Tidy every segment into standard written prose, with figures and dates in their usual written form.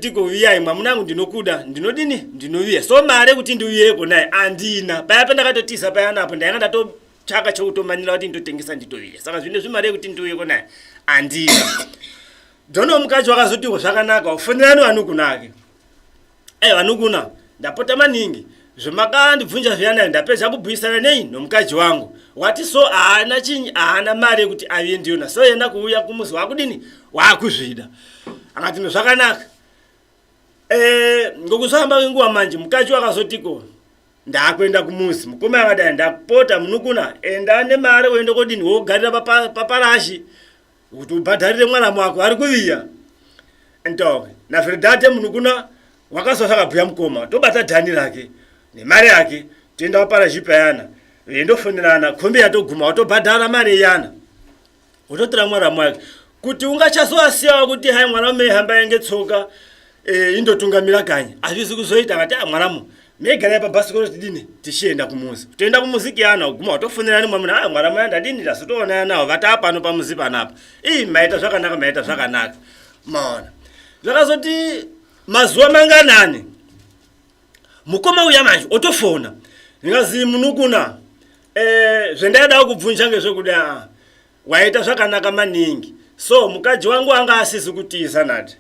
tiko uya mwamunangu ndinokuda ndinodini ndinowiya so mare kuti ndiuye kona andina paya pandakatotisa payana apo ndanga ndatotsvaka chekutomanira kuti ndotengesa nditowiya saka zvine zvimare kuti ndiuye kona andina dono mukadzi wakazoti zvakanaka ufonerani vanukunake vanukuna ndapota maningi zvemakandibvunja zviyana ndapedza kubhuisana nei nomukadzi wangu wati so haana chinyi haana mare kuti aviye ndiyona so yenda kuuya kumuzi wakudini wakuzvida akati zvakanaka ngokuzamba kwenguva manje mukadzi wakazotiko ndakwenda kumuzi mukoma akadai ndapota munukuna enda nemare uende kodini wogarira paparashi kuti ubhadharire mwana mwako ari kuviya ntoke navheridhate munukuna wakazosakabhuya mukoma tobata dhani rake nemari yake toenda paparashi payana endofonerana kombe yatoguma watobhadhara mari yana utotora mwana mwake kuti ungachazovasiyawo kuti hai mwana umehamba enge tsoka indotungamira kanyi azvizi kuzoita ngati mwanamu megara pabhasikoro tidini tishienda kumuzi toenda kumuzi kiyana uguma watofonerani mwamuna mwana maya ndadini ndasotoona nawo vata pano pamuzi panapa maita zvakanaka maona zvakazoti mazuva manganani mukoma uya manje otofona ndingazi munukuna zvendaida kubvunja ngezvekuda waita zvakanaka maningi so mukadzi wangu anga asizi kutiza nati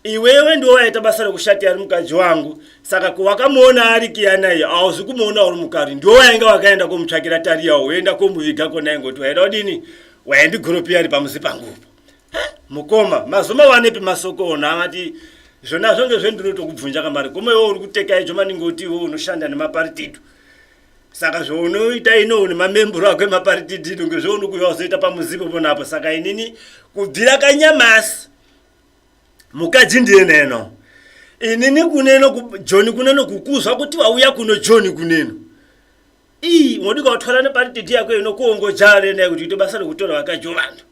iwewe ndiwo waita basa rekushatira ari mukadzi wangu saka wakamuona ari kiyanayi auzi kumuona uri mukari ndiwo wainga wakaenda komutsvakira tariyawo woenda komuviga kona ingoti waida kudini waindigoropiya ari pamuzi pangupo mukoma mazoma wanepi masokona angati zvona zvonge zvendinotokubvunja kamari koma iwo uri kuteka idzo maningi kuti iwo unoshanda nemaparitidu saka zvounoita ino nemamemburo ako emaparitidu ngezvounokuya uzoita pamuzipo ponapo saka inini kubvira kanyamasi mukadzi ndiyeneno inini kuneno John kuneno kukuzwa kuti wauya kuno John kuneno modika watwara neparitidi yako ino kuongojare naye kuti basa rekutora vakajo vantu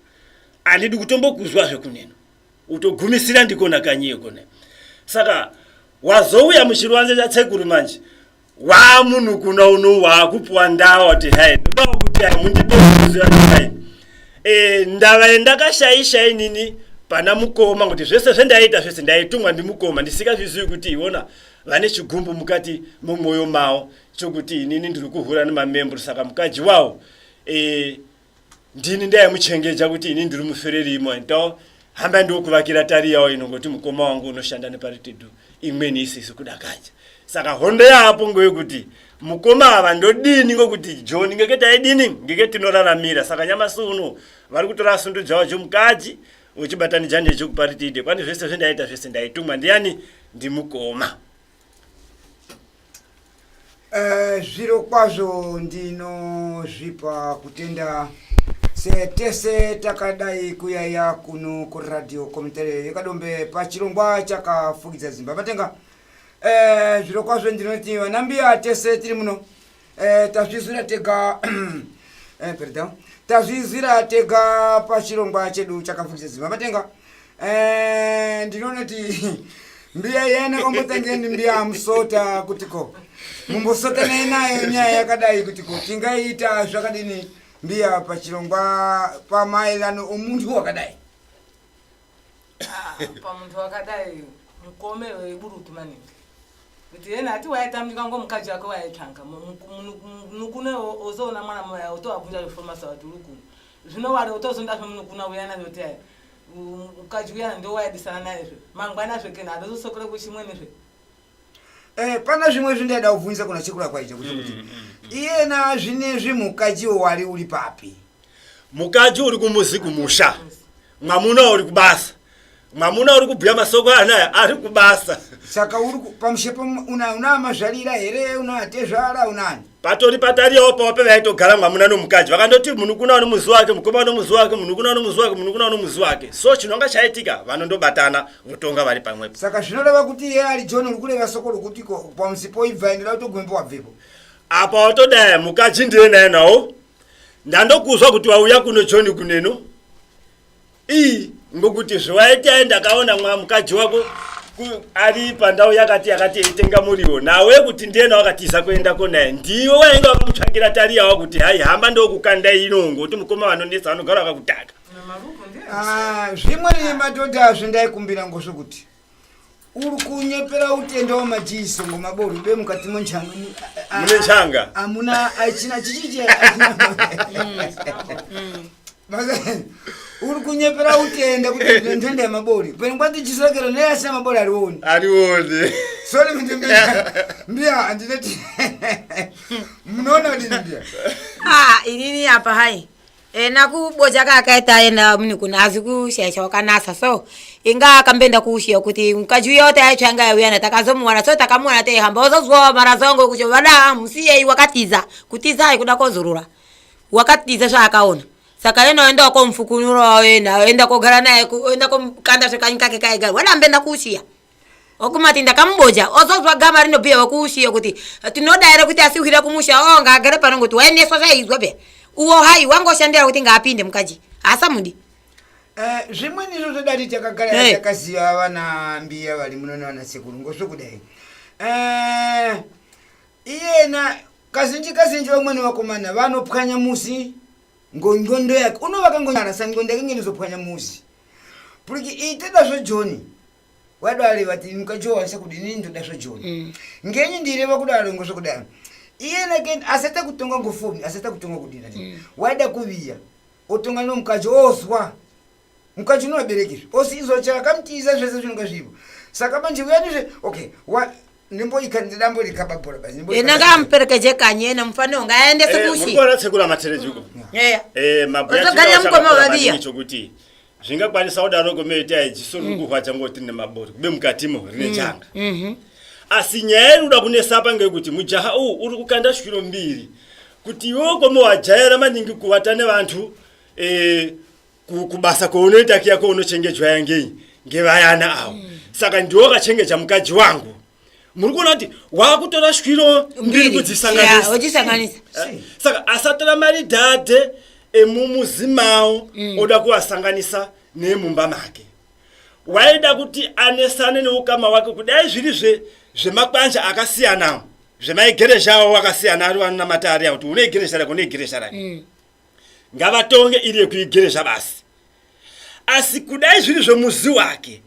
andidi kutombokuzwa zvekuneno utogumisira ndikona kanyiyo kona saka wazouya muchirwanze chatsekuru manje wamunhu kuna uno wakupuwa ndawa kuti hai ndoda kuti hai mundibozira hai ndava endakashaisha inini pana mukoma kuti zvese zvendaita zvese ndaitumwa ndimukoma ndisikazvizivi kuti iwona vane chigumbu mukati mumwoyo mawo chokuti inini ndiri kuvhura nemamembro saka mukadzi wawo ndini ndaimuchengeja kuti inini ndiri mufererimo nto hamba ndokuvakira tari yawo ino ngoti mukoma wangu unoshanda neparitidu imweni isisi kudakaja saka hondo yapo ngeyekuti mukoma ava ndodini ngokuti John ngeketi aidini ngeketi noraramira saka nyamasi uno vari kutora sundu dzawo dzomukadzi uchibatanidza nechekuparitide kwani zvese zvendaita zvese ndaitumwa ndiani ndimukoma zviro kwazvo ndinozvipa kutenda tese takadai kuyaya kuno kuradio komitere yakadombe pachirongwa chakafukidza dzimba matenga zviro kwazvo ndinoti vanambiya tese tiri muno tazvizwira tega pardon tazvizwira tega pachirongwa chedu chakafukidza dzimba matenga ndinonoti mbiya yene ombotengeni mbiya musota kutiko mumbosota nayo nyaya yakadai kutiko tingaita zvakadini mbiya pachirongwa pamaererano omuntu wakadai pamuntu wakadai mukome weburutu maningi kuti yena ati waitamika ngo mukadzi wake waitanga munukune ozoona mwana moya utowabvunja zveformasa wati uri kuno zvino wari utozonda zvemunukuna uyana zvoti aya mukadzi uyana ndo waidisana naye zve mangwana zvekena adozosokere kuchimwenezve pana zvimwe zvindaida kubvunza kuna chikura kwaicho kuti iyena zvinezvi mukadziwo wari uri papi mukadzi uri kumuzi kumusha mwamuna uri kubasa mwamuna uri kubhuya masoko anaya ari kubasa saka uri pamushepo una mazvarira here una tezvara unani patori patariyawo pawo pevaitogara mwamuna nomukadzi vakandoti munukuna wano muzi wake mukoma wano muzi wake munukuna wano muzi wake munukuna wano muzi wake so chinonga chaitika vanondobatana votonga vari pamwepo saka zvinoreva kuti iye ari John uri kureva soko rokutiko pamusipo ibva endera kutogumembo wabvepo apa watodaya mukadzi ndiye naye nawo ndandokuzwa kuti wauya kuno John kuneno ngokuti zviwaita ndakaona mukadzi wako ari pandau yakati eitenga muriwo nawe kuti ndiena wakatiza kuenda konaye ndiwe wainga wakamutsvakira tari yawo kuti hai hamba ndokukanda ino ngoti mukoma vanonesa vanogara vakakutaka zvimwe madhodha zvendaikumbira ngozvokuti uri kunyepera utenda wamadziso ngomabori be mukati monchanga mune changa amuna achina chichiche uri kunyepera utenda kuti ndende yamabori pene kwati chisokero ne asina mabori alione sole mbia andineti mnona kuti mbia inini apa hai nakuboja kakaita ena muni kuna azikushesha wakanasa so inga kambenda kushia kuti mkajuya yote ayachanga yawiana takazomwana so takamwana te hamba ozozwa marazongo kucho wada msiye wakatiza kutiza ikuda kozurura wakatiza shakaona saka eno enda ko mfukunuro wena enda ko gara naye enda ko kanda sekanyika kekaiga wada mbenda kushia okumatinda kamboja ozozwa gama rino bia wakushia kuti tinoda ere kuti asihira kumusha onga gara panongo tu ene so zaizwa be uwo hai wango shandera kuti ngapinde mkaji asamudi zvimweni izvo zvodati takagara takaziva vana mbiya vari munona vana sekuru ngosvokudai iyena kazhinji vamweni vakomana vanopwanya musi ngongondo yake unovaka ngonyarasa ngondo yake ngenizopwanya musi puriki itedazvo joni wadare vati mukajowanisa kuti inini ndodazvo joni ngenyi ndireva kudaro ngosvokudai iyena ken asata kutonga ngofoni asata kutonga kudina waida kuviya otonga nomukaji oswa mukaji unovaberekizve osizwa chakamutiza zvese zvinonga zvivo saka manje uyanizve okay ndambo rikababhora basi ndangamperekeje kanye ena mfane unga aende sekushi mukora tsekula materejuko mabuyati chokuti zvingakwanisa kudaro komete aijisoro kuhwacha ngoti nemabori kube mukatimo rine changa asi nyaya inoda kunesapa ngekuti mujaha uri kukanda shwiro mbiri kuti iwo komo wajaira maningi kuwata nevantu kubasa kounoita kiyako unochengejwa yange ngevayana awo saka ndiwo kachengeja mukaji wangu muri kuona kuti wakutora shwiro mbiri kudzisanganisa saka asatora mari dhadhe emumuzimawo oda kuwasanganisa nemumba make waida kuti anesane neukama wake kudai zviri zvemakwanja akasiyanawo zvemaigeresha awo akasiyana ari vanamata ari kuti une igeresha rako neigeresha rake ngavatonge iri yekuigeresha basi asi kudai zviri zvemuzi wake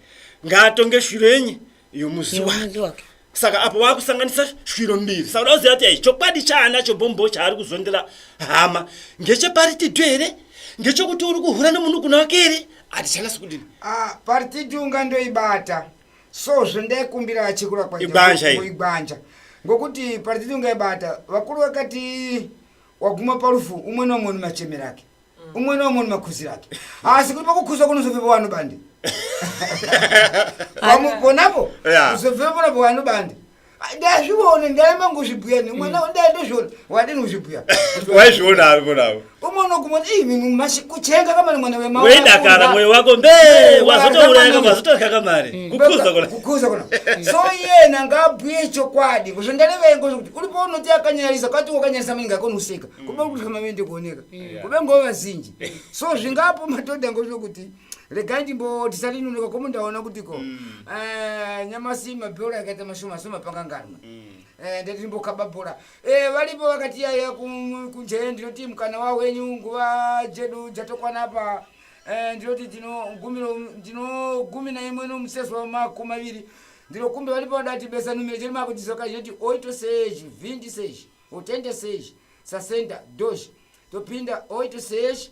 ngaatonge shwiro yenye yomuzi wake saka apo wakusanganisa shwiro mbiri saka udaziva kuti chokwadi chaanacho bombo chaari kuzondera hama ngecheparitidu here ngechokuti uri kuhura nemunhu kuna wake here hatichanasi kudini paritidu ungandoibata so zvendekumbira achikura kwaibanja ngokuti paritidu ungaibata vakuru vakati waguma parufu umwe nomwe nemachemero ake umwe nomwe nemakuzi rake asi kuti pakukuzwa kunozobvepo vanhu bandi ponapo uzobvepo ponapo vanhu bandi ndazvione ndaramba ngozvibhuya nemwana ndandozviona wadini uzvibhuya waizviona ari ponapo umwe unoguma kuchenga kamari mwana wemao weidakara mwoyo wako mbe wazotourayaka mazotorya kamari kukuza kuna so yena ngabhuye chokwadi kuzvondarevengo zvokuti ulipo unoti akanyarisa kwati wakanyarisa maningi akonoseka kuba kuti kamavende kuoneka kube ngova vazhinji so zvingapo madhodha ngozvokuti regai ndimbo tisalinunuka komo ndaona kutiko nyamasi mabhora yakaita mashoma soma pangangarwa ndati ndimbokababhora varipo vakati yaya kunjee ndinoti mukana wawenyu nguva jedu jatokwana apa ndinoti ndinogumi naimwe nomusezwa makumi maviri ndinokumbe varipo vadati besa numero chiri makuchizoka chinoti 8 20 86 60 dosh topinda 8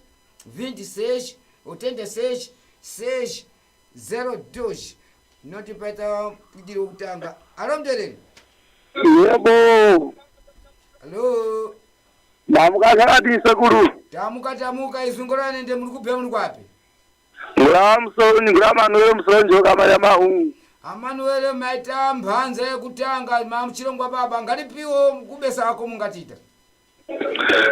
20 86 0 dosh noti paita idiri wokutanga alo mtereri yebo alo ndamuka zvakati sekuru tamuka izungurane nde muri kubve muri kwapi nguramusoni nguramanuwele musonjoka mari yamahu amanuwele maita mbanza yekutanga mamuchirongwa baba ngalipiwo kubesa ako mungatita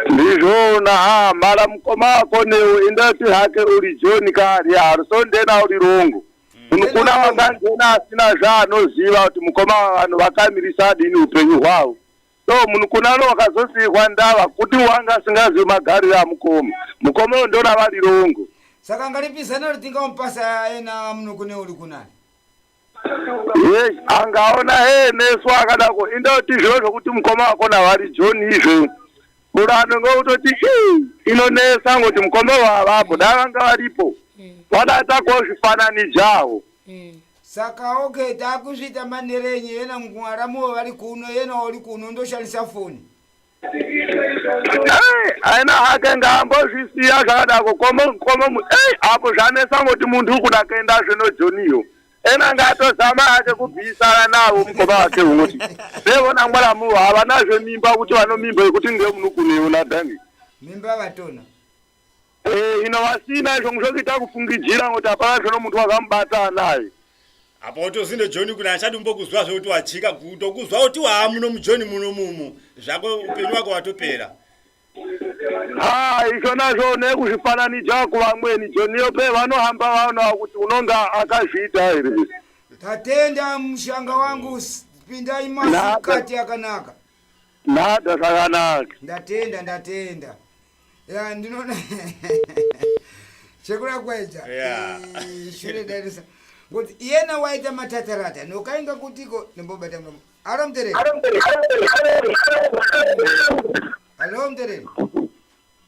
ndizvona mara mukoma wako newe indati hake uri joni kari harusondena uri rongo kuna vanganjena asina zvaanoziva kuti mukoma wavanhu vakamirisa adini upenyu hwavo so munhu kunano wakazosikwa ndava kuti wanga asingazivi magariro amukoma mukoma uyo ndona vari rongo saka ngalipizana uri tingamupasa ena munhu kune uri kunani yes angaona neswa akadako indoti zviro zvokuti mukoma wako navari joni izvo urano ngokutoti inonesa ngoti mukoma wavapo dai vanga varipo vadatako zvifananidzo zvavo saka okay takuzvita manerenye yena mwaramuwo vari kuno yena uri kuno ndoshandisa foni aina hake ngambozvisiya zvakadako komo apo zvanesa ngoti muntu ukuda kuenda zvino Joniyo ena ngatozama hake kubvisana navo mukoma wake kuti sevona mwaramuwo havanazve mimba kuti vanomimba yekuti ngemunukuneona dhangi mimba vatona ino vasina izvo zvokuita kufungidzira ngoti hapana zvono muntu wakambata naye apa utozinde John kuna achadi mbokuzwa zvekuti wachika kutokuzwa kuti waamuno muJoni muno mumu zvako upenyu wako watopera izvona zvone kuzvifananidza kuvamweni Joniyo pe vanohamba vaona kuti unonga akazviita here tatenda mushanga wangu pindai masikati akanaka nada zvakanaka ndatenda ya ndinona chekura kwaita shure darisa kuti iyena waita matatarata nokainga kutiko nembobata mlomo aramtereni alo mtereni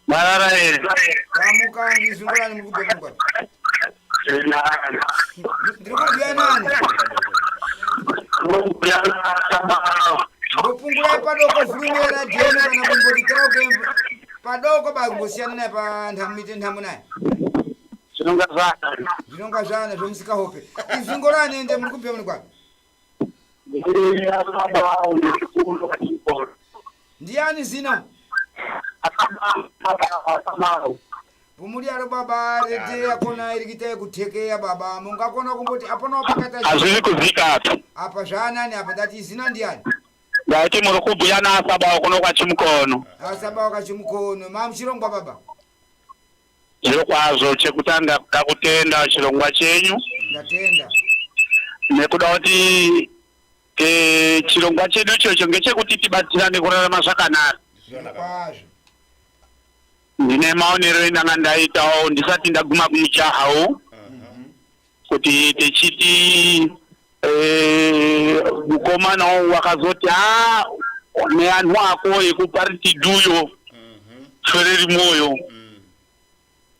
marara ere kamukangi zungulani mukubekwa ndikubya nani ngopungula padoko vulumera jeni kana kumbotikira uke padoko bagosiyana naye pa nthamite nthamu naye zvinonga zvana zvomusika hope izvingolani ende muri kubya muni kwake ndiani zino pumuri aro baba rete akona irikita kutekeya baba mungakona kumboti apana pakata azviri kuzika apa zvanani apa ndati zina ndiani ndati muri kubhuya naasaba kuno kwachimukono asaba kwachimukono mamuchirongwa baba zviro kwazvo chekutanga kuda kutenda chirongwa chenyu ndatenda nekuda kuti chirongwa chedu ichocho ngechekuti tibatsirane kurarama zvakanaka kwazvo ndine maonero endanga ndaitawo ndisati ndaguma kumuchahawo kuti techiti mukomana wakazoti neanhu ako ekuparitiduyo fere rimwoyo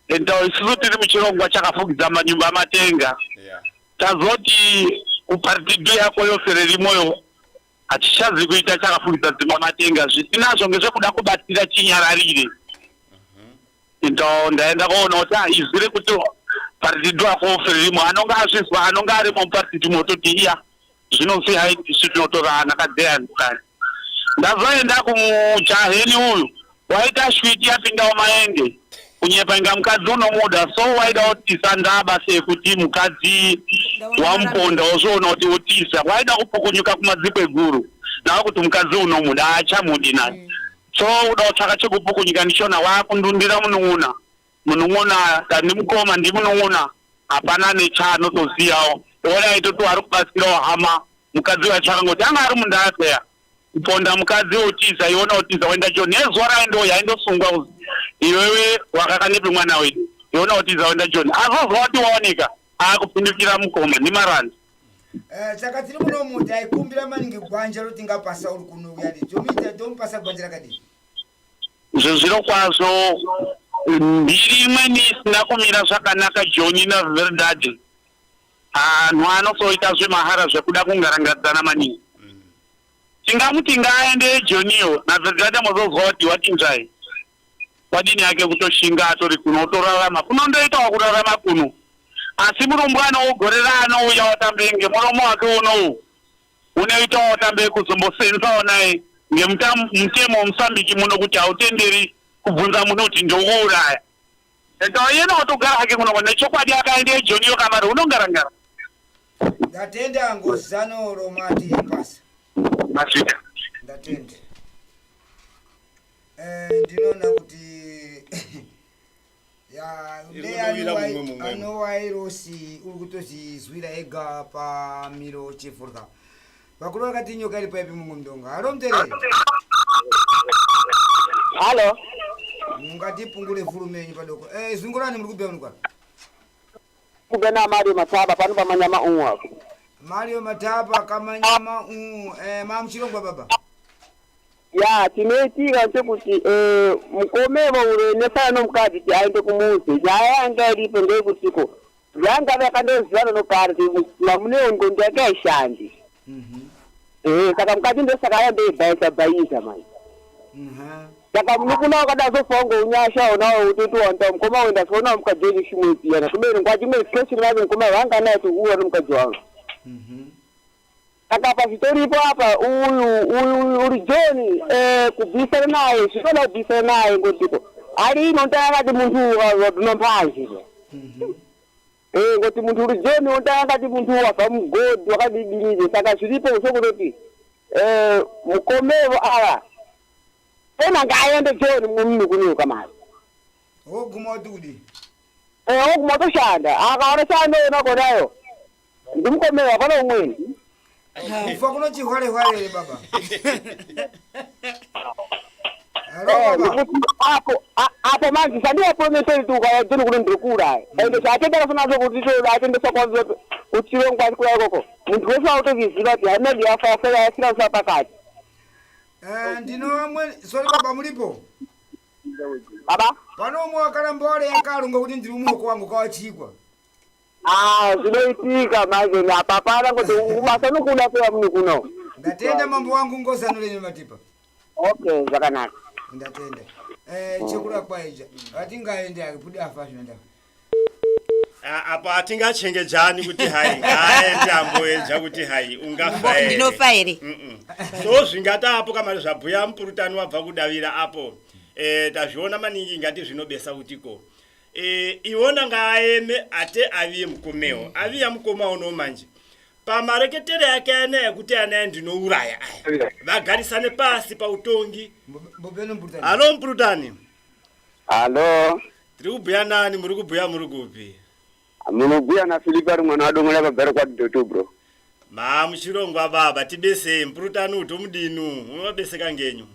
enda isusu tiri muchirongwa chakafukidza manyumba matenga tazoti kuparitidu yakoyo fere rimwoyo hatichazi kuita chakafukidza dzimba matenga zvisinazvo ngezvekuda kubatsira chinyararire ndo ndaenda kuona kuti izviri kuti paritidu ako fere rimwe anonga azvizwa anonga arimo muparitidu mototi iya zvinofi haitisu tinotorana kadzeyanikani ndazoenda kumujaheni uyu waita shwiti yapindawo maenge kunyepa inga mukadzi unomuda so waida kutisa ndaba sekuti mukadzi wamuponda wozvoona kuti utisa waida kupukunyuka kumadziko eguru nawo kuti mukadzi unomuda achamudi naye so uda kutsvaka chekupukunyuka ndichona wakundundira munun'una dani mukoma ndi munun'una hapana nechaanotoziyawo ona itoti wari kubatsirawo hama mukadzi watsvaka ngoti anga ari mundaseya kuponda mukadzi utiza iona utiza wenda John nezuva raendo yaindosungwa kuzi iwewe wakakanepe mwana wedu iona utiza wenda John azozwa kuti waoneka akupindukira mukoma nemarandi saka tiri munomu taikumbira maningi gwanja roti ngapasa uri kuno yani tomita tomupasa gwanja rakadini zviro kwazvo mbiri imweni isina kumira zvakanaka John naVerdade anhu anosoita zvemahara zvekuda kungarangadzana maningi tingamuti ngaaende Joniyo naVerdade mozozwa kuti watinzai wadini yake kutoshinga atori kuno utorarama kunondoitawo kurarama kuno asi murumbwana wogorera anouya watambe ngemuromo wake unowu unoitawo watambe kuzombosenzawo naye ngemutemo wemusambiki muno kuti hautenderi kubvunza muno kuti ndokuuraya ndo yena watogara hake kuno nechokwadi akaende Joniyo kamari unongarangara ndatenda ngozano romati yepasa masvika ndatenda ndinoona kuti anowairosi uri kutozizwira ega pamiro chifurika vakuru vakati nyoka iri paipi mumwe mdonga halo mtereri halo mungatipungure vhurumenyu padoko zvingorani muri kubya munikwa kugana Mario Mataba pano pamanyama umwa Mario Mataba kamanyama mamuchirongwa baba ya tinoitika sekuti mukomevo ure nepano mukadzi ti aende kumuzi nyaya yanga iripo ndeyekutiko Yanga vakandozana noparti mamune ngondo yake aishandi. Saka mukati ndosakayambe ibhaisa manje. Saka munokuna wakadazofongo unyasha onawo utoti wanta mukoma wenda sona mukajeni shimwe piyana kubeni ngwachimwe situation nazo mukoma vanga naye tukuwa nomukaji wangu. Saka pachitoripo apa uyu uri John kubvisana naye zvinoda kubvisana naye ngotiko ali inontayakati muntu watunompazhe. Ngoti muntu uri John untayakati muntu wabva mugodi wakadidirize saka zviripo zvokunoti mukomevo ava ena ngaende John munhu kunyuka mari. Oguma utudi. Oguma utoshanda akaona chandoona konayo ndimukomevo apana umweni. Kufa kuno chihwale baba. Hello baba. Apo manje sandiwa promese tuka ya John kule ndikura. Ende chatenda kufuna kuti cho atendesa kwanza uchirongwa kula koko. Muntu wese autoviziva kuti hana ndiafa fela yasira usapakati. Ndino amwe sorry baba mulipo. Baba? Pano umwe wakalambole yakalunga kuti ndiri umwe kwangu kawachikwa. Zvinoitika manje napapana kuti ubasa nokuda kuya muni kuno. Ndatenda mambo wangu ngozanuleni matipa. Okay, zvakanaka. Ndatenda. Chekula kwaija. Atingaende akupudi afa zvinoenda. Apa atingachengejani kuti hai aende amboedza kuti hai ungafa ere. Ndinofa ere. So zvingata apo kama zvabhuya mupurutani wabva kudavira apo. Tazviona maningi ngati zvinobesa kutiko. Iwona ngaeme ate aviye mukomeo. Aviya mukoma uno manje. Pamareketere yake ane kuti ane ndinouraya aya. Vagarisane pasi pa utongi. Mbobeno mpurutani. Halo mpurutani. Halo. Tiri kubhuya nani muri kubhuya muri kupi? Munobhuya na Philip ari mwana wadongola kabhera kwa Doto bro. Muchirongwa baba tibese mpurutani utomudinu unobeseka ngenyu.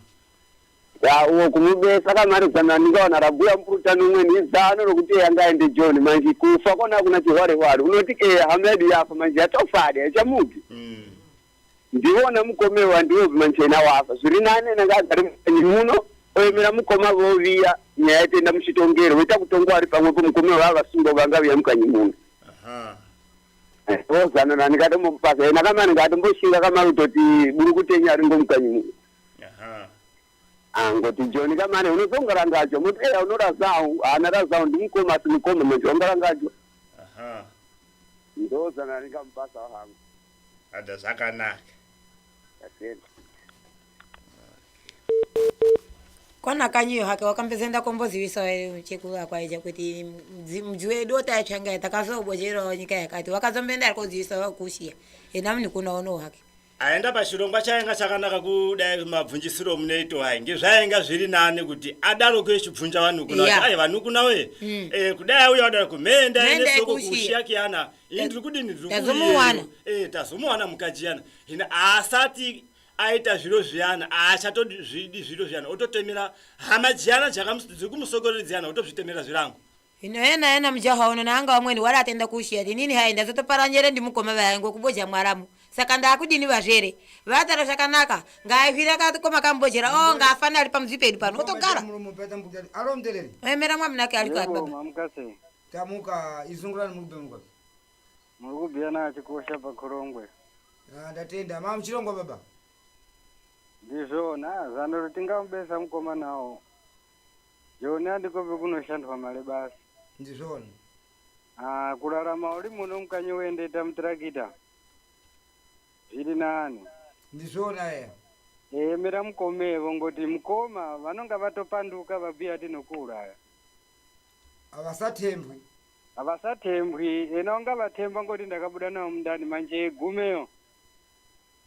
Ya uwo kumubesa kamari kana ndikaona rabhuya mpurutani umweni zano rokuti yanga ende John manje kufa kona kuna chihware unoti Hamedi yafa manje atofade achamuki. Ndiona mukomewa ndiwo manchena wafa zviri nane nangagari muno oyemera mukoma voviya nyaya tenda muchitongero wita kutongwa ari pamwe po mukomewa vavasungo vanga viya mukanyi muno. Ozana nani kade mupasa ena kama ngade mboshinga kama utoti buri kutenya ari ngomukanyi muno. Ngoti John kama ne unozongara ngacho muti unora zao anara zao ndikoma sinikoma manje ongara ngacho. Ndozana nikampasa hangu. Ada zakanaka. Kona kanyiyo hake wakambezenda kombozi wiso chekula kwaija kuti mjue dota yachanga takazobojero nyika yakati wakazombenda alikoziwiso kushia enamni kunaono hake aenda pachirongwa chaenga chakanaka kudai mabvunjisiro muneito hai ngezvaenga zviri nane kuti adaro kwechibvunja vanhu kuna ai vanhu kuna we kudai uya wadara kumenda ene soko kushia kiana ndiri kudini ndiri tazomuwana tazomuwana mukajiyana hina asati aita zviro zviyana achatozvidi zviro zviyana ototemera hama jiyana dziri kumusogoredzana otozvitemera zvirangu ino ena mjaha uno nanga wamweni wala atenda kushia nini hai ndazotoparanyere ndimukoma vayango kuboja mwaramu saka ndakudini vazvere vatara zvakanaka ngaivira koma kambojera ngafana ali pamzipedu pano otogara alo mdeleli emera mwamunake aliko baba mamukase tamuka izungurani mukubemukwa murikubhiyana chikosha pakhorongwe ndatenda mama Chirongwa baba ndizvona zano tingamubesa mukoma nawo joni andikope kunoshandwa mare basi ndizvona kurarama uri muno mukanyi wendeta mutirakita zviri nani ndizvona eya emera mukomevo ngoti mukoma vanonga vatopanduka vabhuya tinokuuraya avasatembwi ena unga vatemba ngoti ndakabuda nawo mundani manje egumeyo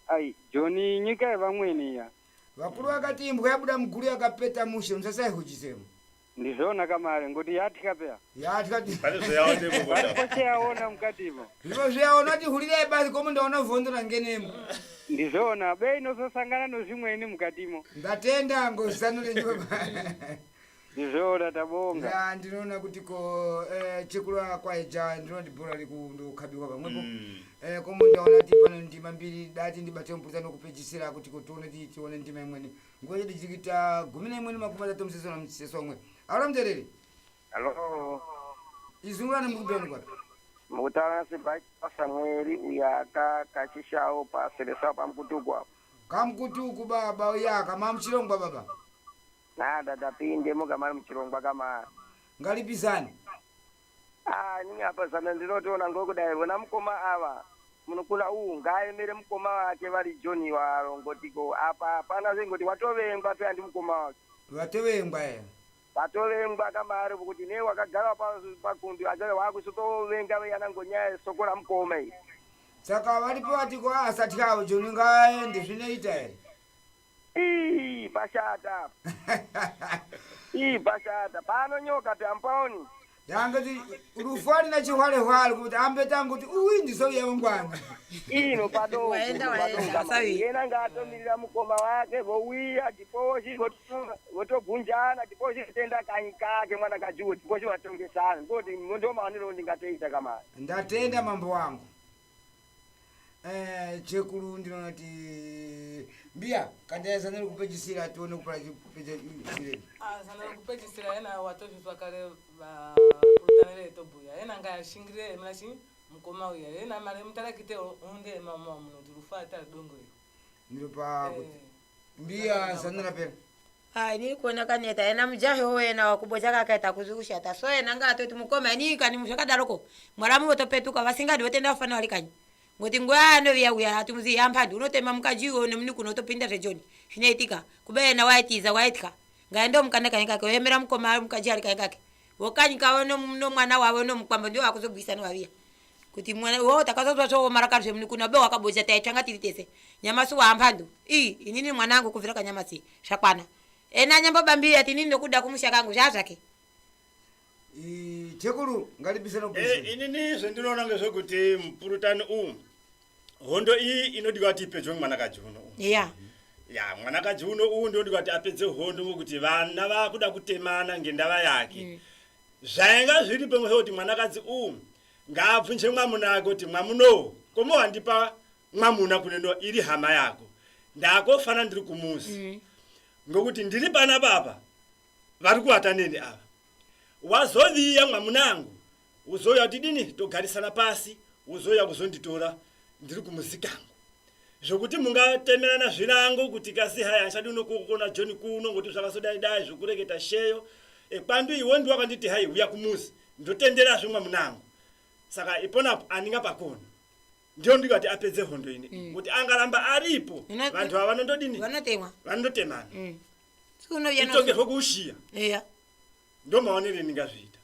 ai joni nyika yevamweni ya vakuru vakati imbwa yabuda muguru yakapeta mushe musasaihuchisemo ndizvona kamare ngoti yatya peya yaona mukativo zviro zviyaona kuti hulirai basi komo ndaona vhondora ngenemo ndizvona bei inososangana nozvimweni mukatimo ndatenda ngozisanulenyoba ndizvona tabonga ndinoona kuti ko chekula kwaija ndinondibhora likundokhabikwa pamwepo komo ndaona kuti pano ndima mbiri dati ndibate mpurutano kupejisira kuti tione ndima imweni ngoye ndichikita 11:37 omwe alo mtereri Halo. izungulani mukubeni kwapi mukutana sipa Samueli uyaka kachishawo pa selesa pa mkutugwa Kamkutuku baba uyaka mamchilongwa baba. na dada pinde mugamala mchilongwa kama Ngalipizani. ningi apa sana ndinotiona ngokudai vona mukoma ava munokula ngaemere mukoma wake vari John warongotiko apa pana zvingoti watovengwa pe andi mukoma wake Watewengwa ya. watovengwa kama ari kuti ne wakagara pakundu ajale wakusotovenga veyana ngonyaya sokola mukoma iyi Saka walipo watiko asati kawo John ngaende zvinoita ere. Pashata pashata pano nyoka pe ampaoni Yangati urufani na chihwale kuti ambe tangu kuti uyi ndisouya ngwana. ino pado Waenda, sawi. yena ngatomirira mukoma wake vowiya chiposhi votobvunjana chiposhi tenda kanyi kake mwana kajuwa chiposhi vatongesana ndoti ndomaonero ndingateita kamari Ndatenda mambo wangu. Chekulu ndinoti mbia kandaza nali kupejisira tuone kupala kupejisira. sana kupechisira ena watozvizwa kare vapurutanire tobuya ena ngashingire mlashi mukoma uya ena mari mutarakite unde mama munoti rufata dongo iyo Ndipa mbia sanara pera. Ni kuona kaneta ena mjaho wena wakuboja kakaita kuzusha ta so ena ngato tumukoma ni kani mushakadaroko mwaramu wotopetuka vasingadi wotenda wafana walikani ngoti ngwano vya uya atumzi yampandi unotema mkajiwo ne mniku notopinda rejoni hinaitika kubena waitiza waitika ngaendo mkaneka nikake wemera mkoma mkaji alikake wokanyi kawono mno mwana wawe no mkwamba ndio akuzobisa no wavia kuti mwana wo takazozwa so marakazwe mniku na be wakaboja taitanga tilitese nyamasu wa ampando inini mwanangu kuvira kanyamasi shakwana ena nyamba bambia tinini nokuda kumushaka kangu jazake Chekulu ngalibisa no inini zvendinoona ngezvekuti mpurutani hondo iyi inodiwa kuti ipedzwe mwanakadzi uno yeah mwanakadzi uno ndodiwa kuti apedze hondo ngokuti vana vakuda kutemana ngendava yake zvainga zviri pamwe kuti mwanakadzi ngaabvunje mwamuna wake kuti mwamuno komo wandipa mwamuna kuneno iri hama yako ndakofana ndiri kumuzi ngokuti ndiri pana baba vari kuwata neni ava wazoviya mwamunangu uzoya kuti dini togarisana pasi uzoya kuzonditora ndiri kumuzikangu zvokuti mungatemerana zvirango kuti kasi haya nchadi unokukona John kuno ngoti zvakazodaidai zvokureketa sheyo kwandu iwe ndi wakanditi hai uya kumuzi ndotendera zvimwe munangu saka iponapo aninga pakona ndio ndikati apedze hondo ini kuti angaramba aripo vantu ava vanondodini vanondotemana sikuno yana itongerwe kuushiya ndo maonere ningazviita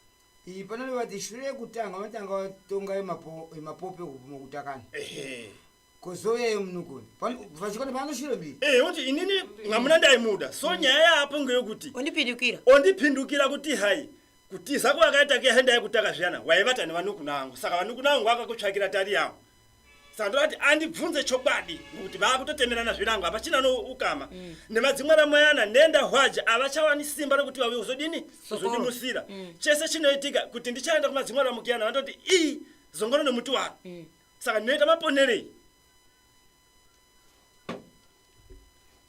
panali vati shure kutanga vatanga tonga emapope kupuma kutakana kozoye mnukuni vachikoni panoshiro mbiri kuti inini mwamuna ndaimuda so nyaya yapo ngeyokuti ondipindukira kuti hai kuti zako wakaita ke henda yekutaka zviyana waivata nevanukuna vangu saka vanukuna vangu vakakutsvakira tari yavo saka ndoti andibvunze chokwadi ngokuti vakutotemerana zvirango apachina no ukama nemadzimwara moyana nenda hwaja avachawani simba rekuti wawe uzodini uzodimusira chese chinoitika kuti ndichaenda kumadzimwara mukiyana vandoti zongono nemuti waro saka ndinoita maponerei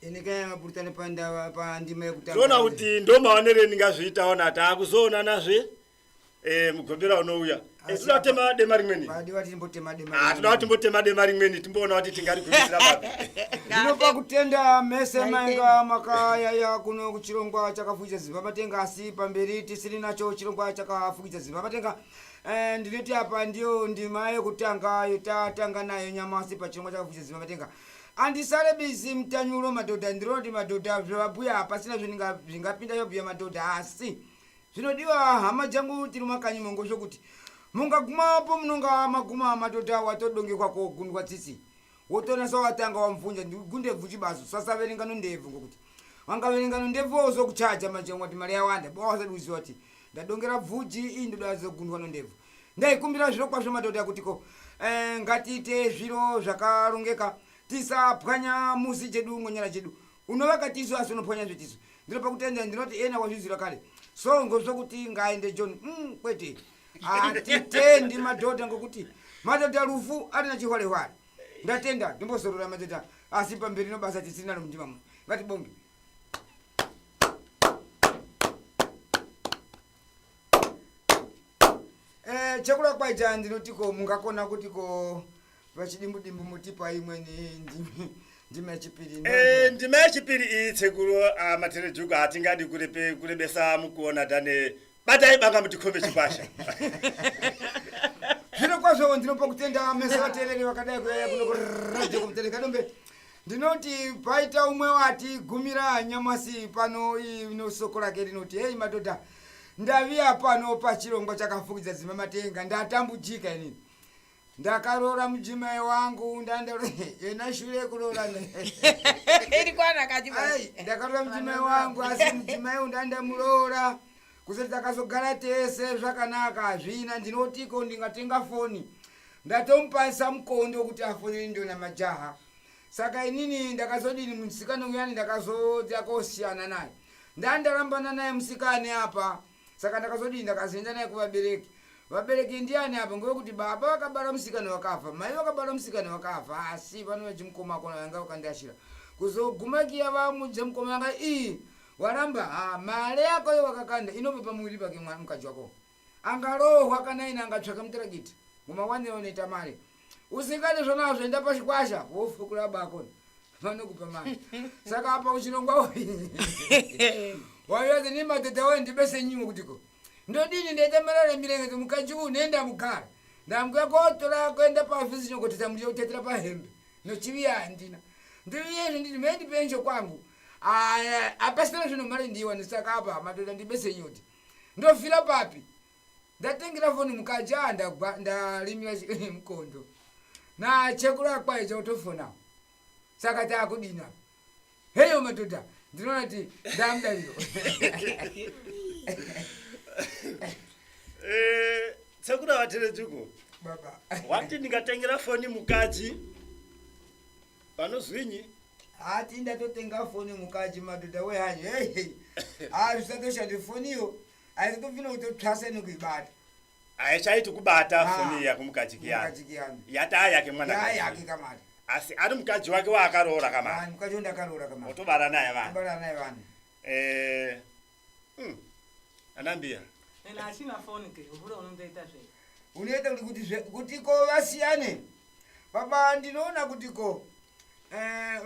Enekaya mapurutani pandima yekutanga zona kuti ndo maonere ningazviitawo nati akuzoona nazve mugombera unouya tinotema dema rimweni toda timbotema dema rimweni timboona kuti tingarigumisira papi ndinopa kutenda mese mainga makayaya kuno kuchirongwa chakafukidza dzimba matenga asi pamberi tisiri nacho chirongwa chakafukidza dzimba matenga ndinoti apa ndiyo ndima yekutanga yotatanga nayo nyamasi pachirongwa chakafukidza dzimba matenga andisale bizi mtanyulo madhodha ndinoti madhodha zvavabhuya hapasina zvingapinda yobhuya madhodha asi zvinodiwa hama dzangu tiri mumakanyi mongo zvokuti mungagumapo munonga maguma madhodha watodongekwa kogundwa tsitsi wotonasa watanga wamvunja ndigunde bvu chibaso sasaverenga nondebvu ngokuti wangaverenga nondebvu wozokuchaja manje wati mari yawanda bawasaduziwa kuti ndadongera bvuji iyi ndoda zogundwa nondebvu ndaikumbira zviro kwazvo madhodha kutiko ngatiite zviro zvakarongeka tisapwanya musi chedu ngonyara chedu unovaka tiso asi unopwanya zvetiso ndinopa kutenda ndinoti ena wazvizira kale so ngozvokuti ngaende John kwete atitendi madhodha ngokuti madhodha rufu atina chihwalehwale ndatenda ndimbozorora madhodha asi pamberi nobasa tisina nomundima muno ngatibonge chakula kwaita ndinotiko mungakona kutiko vachidimbudimbu mutipa imweni ndime chipiri. Ndime chipiri itsekulu amaterejuku atingadi kurebesa mukuona dane batai banga mutikombe chipasha. Zvino kwazvo ndinopa kutenda mese vateereri vakadai kuyaya kuno kuradio kumutereka dombe. Ndinoti paita umwe wati gumira nyamasi pano ino soko rake rinoti hey madhodha ndaviya pano pachirongwa chakafukidza dzimba matenga ndatambudzika inini. Ndakarora mujimai wangu ena shure kurora Irikwana kajiba. Ndakarora mujimai wangu asi mujimai ndandamurora kusati takazogara tese zvakanaka zvina ndinotiko ndingatenga foni ndatomupasa mukondo kuti afonere ndona majaha. Saka inini ndakazodini musikana uyani ndakazodza kosiyana naye. Ndarambana naye musikane apa. Saka ndakazodini ndakazoenda naye kuvabereki. Vabereki ndiani apa ngokuti baba vakabara musikana wakafa, mai vakabara musikana wakafa, asi vano vachimukoma kona vanga vakandashira. Kuzogumakiya vamudze mukoma vanga waramba mare yako yo wakakanda inope pamwiri pake mukadzi wako. Angarohwa kana ina angatsvaka muterekiti. Ngoma waneoneta mare. Usikane zvona zvoenda pachikwasha wofukura bako vanokupa mari. Saka apa uchirongwa wayoze ni madhodha wewe ndibese nyimo kutiko ndodini ndetemerera mirenge mukadzi unenda mugara ndamkuya kotora kuenda pafisi nyokoteta muri utetera pahembe nochiviya ndina ndiyezvo nditi mendi penjo kwangu apasina zvino mari ndiwa saka apa madhodha ndibese nyoti ndofira papi ndatengera foni mukadzi ndalimira mukondo na chekula kwaye chotofona saka takudina heyo madhodha ndinoona ti ndamudaliro. Tsekula vaterejuku Baba wati ndingatengera foni mukadzi panozwinyi ati ndatotenga foni mukadzi madhodha wehanyi zvisatoshande foniyo aizotofina kutotsvasa nekuibata aichaiti kubata foni yako mukadzi kiyani yata yake mwana yake kamari asi ari mukadzi wake waakarora kamari mukadzi ndakarora kamari otobara naye vanhu obara naye vanhu anambia ena asina foni ke ubure unoita zve unoita kutiko vasiyane baba ndinoona kutiko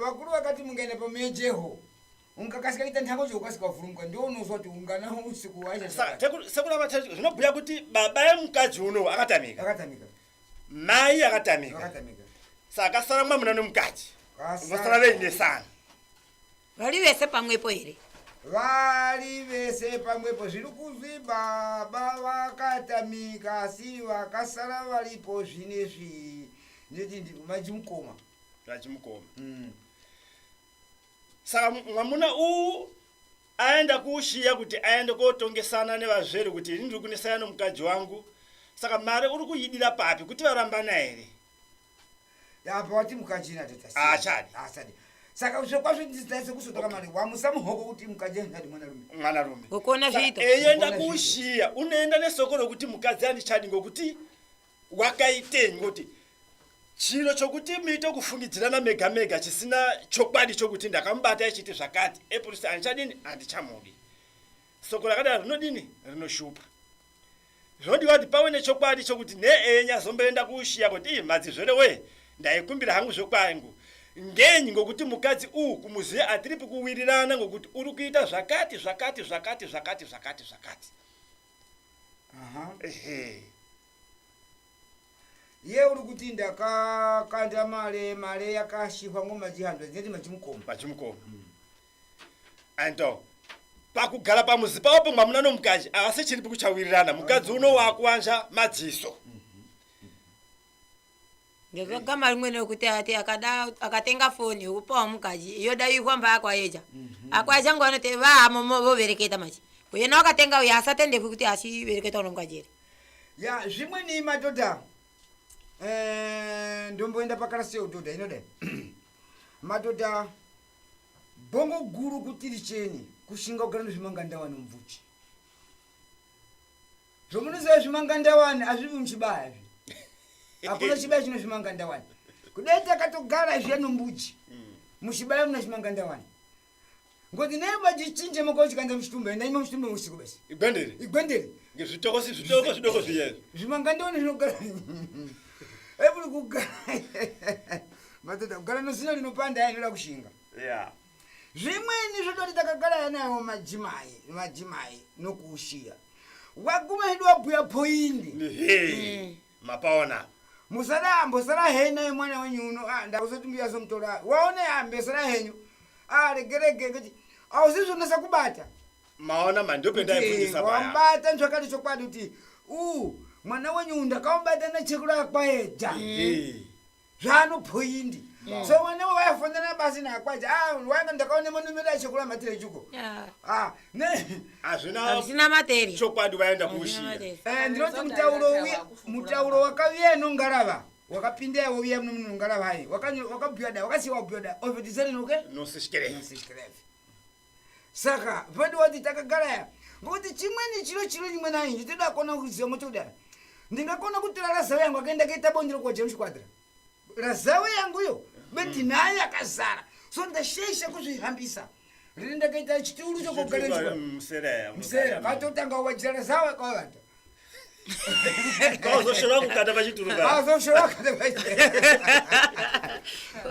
vakuru vakati mungaenda pamejeho ungakasika kuita ntango chokasika kuvhurumuka ndionozwa kuti ungana usiku wacha sekula vaterejuku zvinobhuya kuti baba emukadzi uno akatamika mai akatamika saka sara mwamuna nomukadzi vasara veinesana Vari vese pamwepo here. Vari vese pamwepo zviri kuzvi baba vakatamika asi vakasara varipo zvinezvi nditi vachimukoma saka mwamuna aenda kuushiya kuti aende kotongesana nevazvere kuti ini ndiri kunesana nomukadzi wangu saka mari uri kuyidira papi kuti varambana here apa wati mukachina tata asadi saka zvokwazvo ndizitaise kusotoka mari wamusa muhoko kuti mukadzi ndadi mwanarume ukona zviito eyenda kuushiya unoenda nesoko rokuti mukadzi andichadi ngokuti wakaitenyi ngoti chiro chokuti muite kufungidzirana mega mega chisina chokwadi chokuti ndakamubata ichiti zvakati epolisi andichadini handichamudi soko rakadaro rinodini rinoshupa zvinodiwa kuti pave nechokwadi chokuti nenyazomboenda kuushiya kuti madzizvere we ndaikumbira hangu zvokwangu ngenyi ngokuti mukadzi kumuzive atiripi kuwirirana ngokuti uri kuita zvakati ye uri kuti ndakakanda mare yakashihwa ngomajihando dzineti machimukoma anto pakugara pamuzi pawo mwamuna nomukadzi avasi chiripi kuchawirirana mukadzi uno wakuwanja madziso ngezvagama rimwe nekuti ati akatenga foni yokupawa mukadzi yoda ikwamba akwayeja akwayeja ngwanoti vamo vovereketa machi uyena wakatenga uyo asatendekwi kuti achivereketa unomukadzi here ya zvimweni madhodha ndomboenda pakarasiyo dhodha inodai madhodha bongo guru kuti richeni kushinga kugara nezvimangandawani mubvuchi zvomunoziva zvimangandawani hazvivi muchibaya zvi hakuna chibaya chino zvimangandawani kudai takatogara zviya nombuchi muchibaya muna zvimangandawani ngoti naye majichinje makochikanda mchitumbe ndaima mchitumbe usiku basi igwendere ngezvitoko zvidoko zviyezo zvimangandoni zvinogara ebuli kugara madhodha kugara nosina linopanda yainoda kushinga zvimweni zvodoti takagara yanawo madzimai nokuushiya waguma hedu wabhuya poindi mapaona musara hena mwana wenyu uno ndakuzotumbiya somutora waone ambe sara henyu regerege kuti ausizvonesa kubata maona mandopendaifunisa wambata nzvakati chokwadi kuti mwana wenyu ndakaubata nechekuru akwaedza zvanopoindi so mwana wayafonana basi nakwaja wanga ndakaone manumero achekuru amatire chuko hazvina materi chokwadi vaenda kuushiya ndinoti mutauro wakaviya nongarava wakapinda yawo uya muno nongarava hai wakabhuya wakasiwa kubhuya ovetiserinoke nosishkereve saka padi wati takagara ngokuti chimweni chiro chimwe nayi nditoda kuona kuziva motoda ndingakona kutora razawe yangu akaenda kaita bondero kwa James Quadra razawe yanguyo beti naye akazara so ndashesha kuzvihambisa rinda kaita chituru chokugara msera katotanga wajira razawe kwavata kazoshora kukata pachituru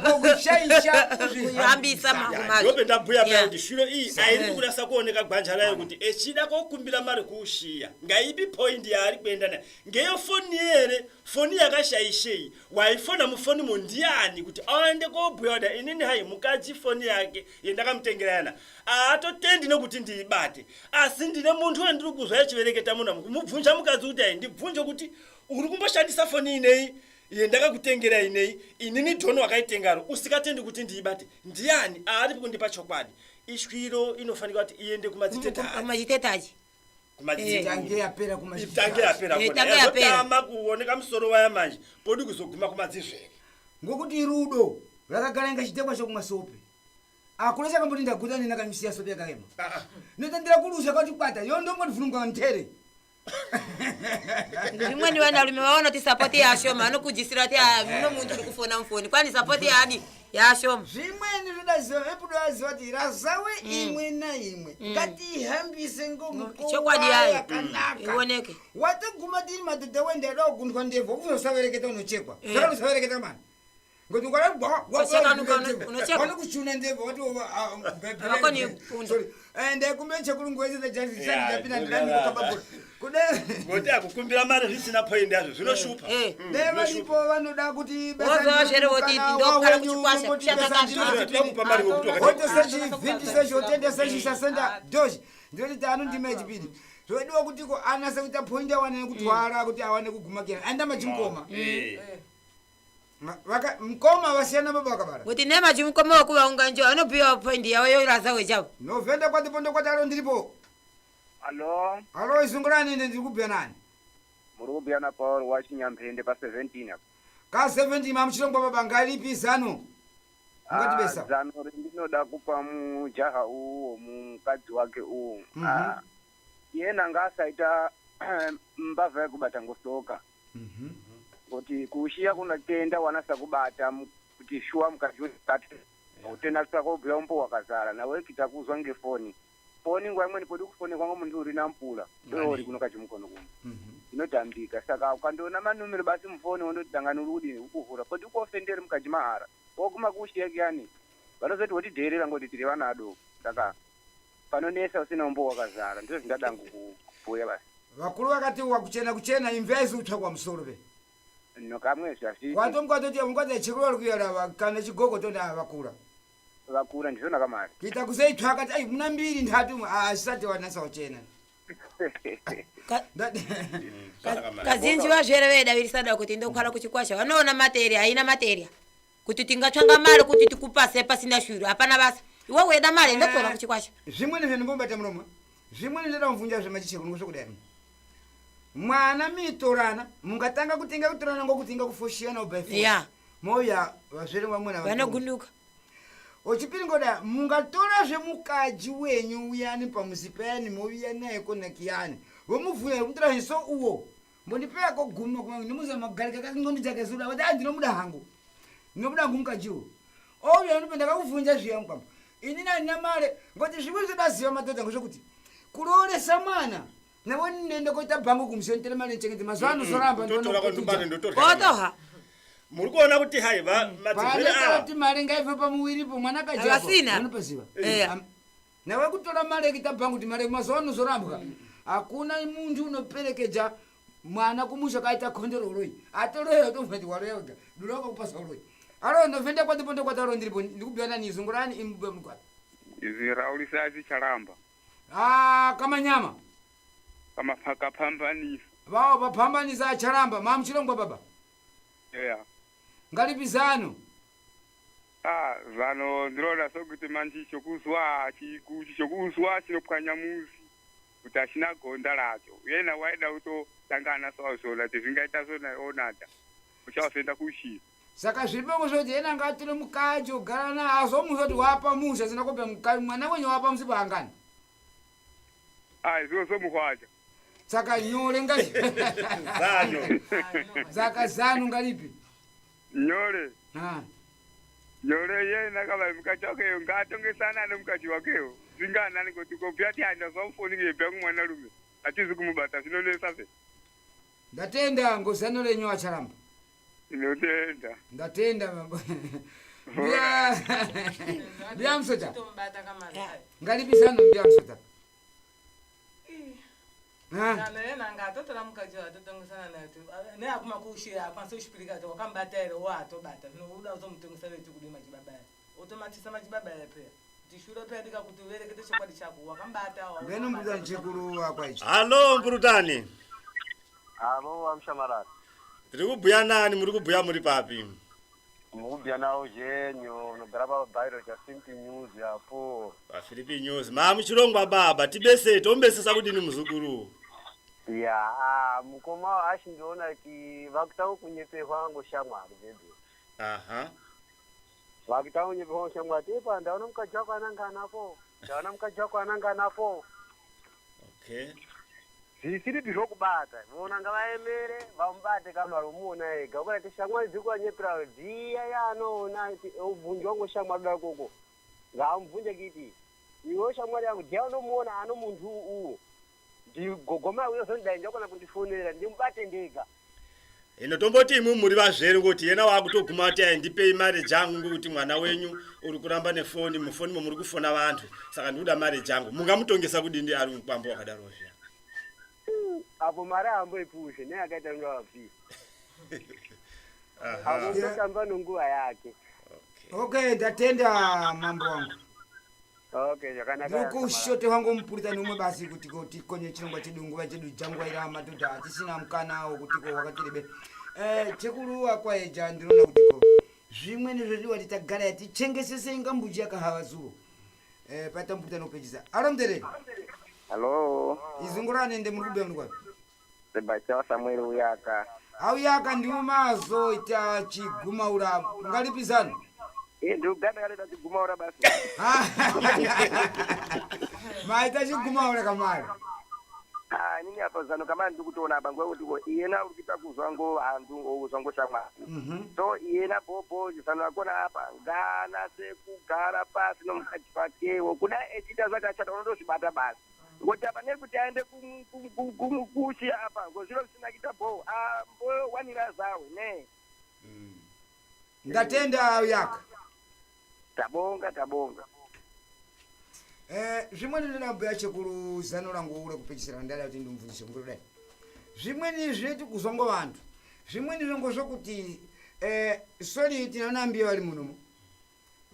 ngokushaisha kuzvihambisa mangu ndope ndabhuya paya kuti shiro iyi airi kurasa kuoneka gwanja rayo kuti echida kokumbira mari kuushiya ngaipi point yaari kuenda nayo ngeyo foni here foni yakashaishei waifona mufoni mondiani kuti aende kobhuya kuti inini hai mukadzi foni yake yendakamutengera yana aatotendi nokuti ndiibate asi ndine muntu wendiri kuzwa yachivereketa muna mubvunja mukadzi kuti ai ndibvunje kuti uri kumboshandisa foni ineyi yendakakutengera ineyi inini dhoni wakaitengaro usikatendi kuti ndiibate ndiani aari kundipa chokwadi ishwiro inofanika kuti iende kumadzitetaji itange yapera yazotama kuoneka musoro waya manje podi kuzoguma kumadzizvere ngokuti rudo rakagara inga chitekwa chokumwa sope akuna chakamboti ndaguta nina kamisiya sope yakaema notandira kulusha kwati kwata yondombo ndivhunungwa ntere zvimweni vanarume vaona kuti sapoti yashoma anokujisira kuti muno muntu uri kufona mufoni kwani sapoti yaani yashoma zvimweni zvodaziva epudo aziva kuti razawe imwe naimwe ngatihambise chokwadi yayo yakanaka ioneke watoguma tiri madhodha wenda yada kugundwa ndebvo unosavereketa unochekwa zvaka unosavereketa mani ngoti ukaraanokuchuna ndebvo wati ndekumechekurunguwezeza jazisandapinda ndiramikokababura ngoti akukumbira mari zvisina point yazvo zvinoshupa nevalipo vanoda kuti otosechivhindisechotendesechisasenda doshi ndinoti anondima echipiri zvodiwa kutiko anase kuita point awane kutwara kuti awane kugumakira aenda majimukoma mukoma vasiyana baba vakabara kuti nemajimukoma wakuvaunganjo anobhiwa point yawo yorazawe chavo novhenda kwatipondo kwataro ndiripo Halo izungurani inde ndiri kubhuya nani? Muri kubhuya na Paul wa Chinyamphende pa 17 apo. Ka 17 mamuchirongwa baba ngalipi zano? Ungatibesa. Zano ndinoda kupa mujaha uwo mukadzi wake uwo. Yena ngasaita mbava yakubata ngosoka. Kuti kuushiya kunatenda wanasa kubata kuti shuwa mukadzi wake utenda sakobhuya umbo wakazara nawe kitakuzwa ngefoni. Foni ngwa imweni podi kufone kwangu muntu uri nampula ndori kuno kachimukono kuno inotambika saka ukandoona manumero basi mufoni wondoti dangano rudi ukuvhura podi ukofendere mukaji mahara woguma kuushiya kiyani vanozoti woti dherera ngoti tiri vana adoko saka panonesa usina umbo wakazara ndizvo zvingada kubhuya basi vakuru vakati kuchena imvezi utsva kwa musoro pe nokamwe zvazviti watomukatoti mungati chikuru kuyara kana chigogo tonda vakura vakura ndizvona kamari kuita kuzeitsvaka kuti ai muna mbiri ndatu asati wanasa uchena kazinji vazvere vedavirisada kuti ndokhala kuchikwasha vanoona materia haina materia kuti tingatsvanga mari kuti tikupase pasina shuru hapana basa iwe weda mari ndotora kuchikwasha zvimweni zvendimbobata muromo zvimweni ndoda mubvunja zvemachichekuru zvokudai mwana mitorana mungatanga kutinga kutorana ngokutinga kufoshiyana by force moya vazvere vamwena vanogunduka ochipiri ngoda mungatora zvemukaji wenyu uyani pamuzi payani moviya naye konakiyani vomubvuya kumutora hiso uwo mbondipeya koguma kumangu nemuza magarika kakingondi chakazuda vati andinomuda hangu ndinomuda hangu mukajiwo ouya ndipenda kakuvunja zviya mukwamba inina nyamale ngoti zimwe zidaziva madhodha ngozvokuti kulolesa mwana nawe nende koita bhangu kumsentele mali nchengeti mazwano zoramba otoha muri kuona kuti hai kuti mali ngaive pamuwiripo mwana Akasina. kajapaziva Eya. nawe kutora mali kita bhangu kuti mali mazwano zorambwa hakuna muntu unoperekedza mwana kumusha kaita khondero roi atoroyo tomvati waroyoga duloka kupasa roi alo ndovende kwati ponde kwataro ndiripo ndikubiyana ni zungurani imbwe mkwati izi raulisa chicharamba kama nyama kama pakapambanisa vao vapambanisa acharamba mamuchirongwa baba yeah. ngalipizano zano ndiroda sokuti manji chokuzwa chokuzwa chinopwanya muzi kuti achina gonda racho yena waida kutotangana sawazola tizvingaita zona onata uchaosenda kushira saka zviripo zvoti ena ngatire mukaji ogara na azomuzoti wapa musha zina kopa mukaji mwana wenye wapa musipa angani zviwo somuhwacha saka nyore ngai zano saka zano ngalipi nyore nyore yena kava mukati wakeyo ngatongesana nemukati wakeyo zvinganani kuti kopyati anda zvamufoni ngebya kumwana rume atizi kumubata zvinonesa se ndatenda ngozano lenyo acharamba inotenda ndatenda mbia msota ngalipizano mbia msota ena ngatotora mukadzi watotongesana nato neakuma kushira akwanisa kushipirika kuti wakambata ere watobata zvinobuda uzomutongesera iti kudima chibabaya otomatisa machibabaya peya tishuro peya dika kuti uverekete chokwadi chako wakambata ngeno mbuda nchikuru wakwaicho halo mburutani alo amshamarara tiri kubhuya nani muri kubhuya muri papi mukubhuya nawo zhenyo unogara pabhairo chasimpi news yapo pafilipi news mamuchirongwa baba tibese tombesesa kudini muzukuru ya mukoma ashindiona kuti vakutanga kunyeperwa ngoshamwari bebe aha vakutanga kunyeperwa ngoshamwari tepa ndaona mukadzi wako ananganapo okay zvisiripi zvokubata vona ngavaemere vamubate kamaro muona ega ukanati shamwari dziri kuanyepera dziya yaanoona ubvunji wangu shamwari da koko ngaamubvunje kiti iwe shamwari yangu dziya unomuona ano muntu uwu ndigogoma uyozondidai ndakona kundifonera ndimubate ndega ino tomboti imwe muri vazvere ngoti yena wakutoguma kuti aindipei mari dzangu ngokuti mwana wenyu uri kuramba nefoni mufoni muri kufona vantu saka ndikuda mari dzangu mungamutongesa kudini ari mukwambo wakadarozve apo mari amboipushe neakaita ngavabvisa avototamba nonguva yake okay ndatenda mambo wangu okay zvakanaka ndokushote wangu mupuritani umwe basi kuti konye chirongwa chedu nguva chedu jangwaira madhodha hatisina mukanawo kutiko wakatirebe chekuru wakwaeja ndinoona kutiko zvimweni zvodiwa titagara yatichengesese inga mbuji yakahava zuvo paita mupuritani upechisa alo mdereri halo izungurane nde muri kubea murikwapi sebastian samuel uyaka auyaka ndiwo mazo ita chigumaura ngalipizano ndikuganda kaleta chigumaura basi maita chigumaura kamari nini apa zano kama ndikutoona apa nguva kuti iyena urikuita kuzwa ngo hantu ouzwa ngoshamwari so iyena popo zano akona apa nganase kugara pasi nomukadzi wakewo kuda echiita zvakashata unondozvibata basi ngoti apa nekuti aende kushi apa ngozviro zvisina kuita bho ambowanira zawe ne ndatenda yaka tabonga zvimweni ndinabhuya chekuru zano rangu ure kupechisira ndada kuti ndimubvunzise ngurudai zvimweni zveti kuzwa ngovantu zvimweni zvongo zvokuti sori tinaona mbiya vari munomo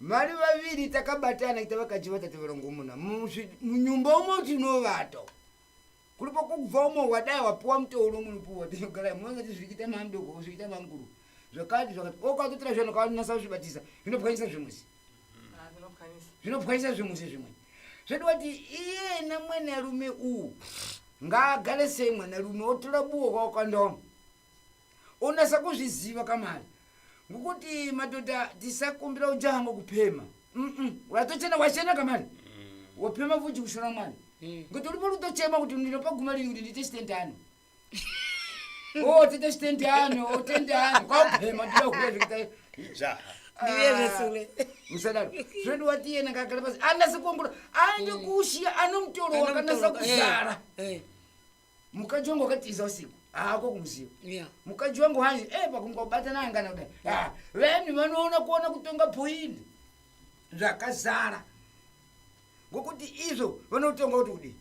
vari vaviri takabatana kuita vakadzi vatatu varongomuna munyumba umo tinovato kulipo kubva umo wadai wapiwa mutoro munopuwa tinogara munongati zvikita mamdoko zvikita mamkuru zvakati okatotira zvano kavanasa kuzvibatisa zvinopwanyisa zvimusi zvinopwanyisa zvimusi zvimwe zvedwati iyena mwanarume uwu ngaagare sei mwanarume otora buwo kwawakandaoma onasa kuzviziva kamari ngokuti madhodha tisakumbira ujaha ngokupema watochena wachena kamari wapema vuji kushora mwana ngoti uripo lutochema kuti ndinopaguma lini kuti ndite stende ano tite stende ano otende ano kwaupema ndida kuya zvikita jaha Ndiye sule. Msadaro. Zvedu watiye ngakala basi. Ana sikumbura. Ande kushia anomtoro wakanasa kuzara. Mukaji wangu wakatiza usiku. Kwa kumziwa. Yeah. Mukaji wangu hanji pakungobata nanga na kudai. Veni vanoona kuona kutonga poindi. Zvakazara. Ngokuti izvo vanotonga kuti kudi.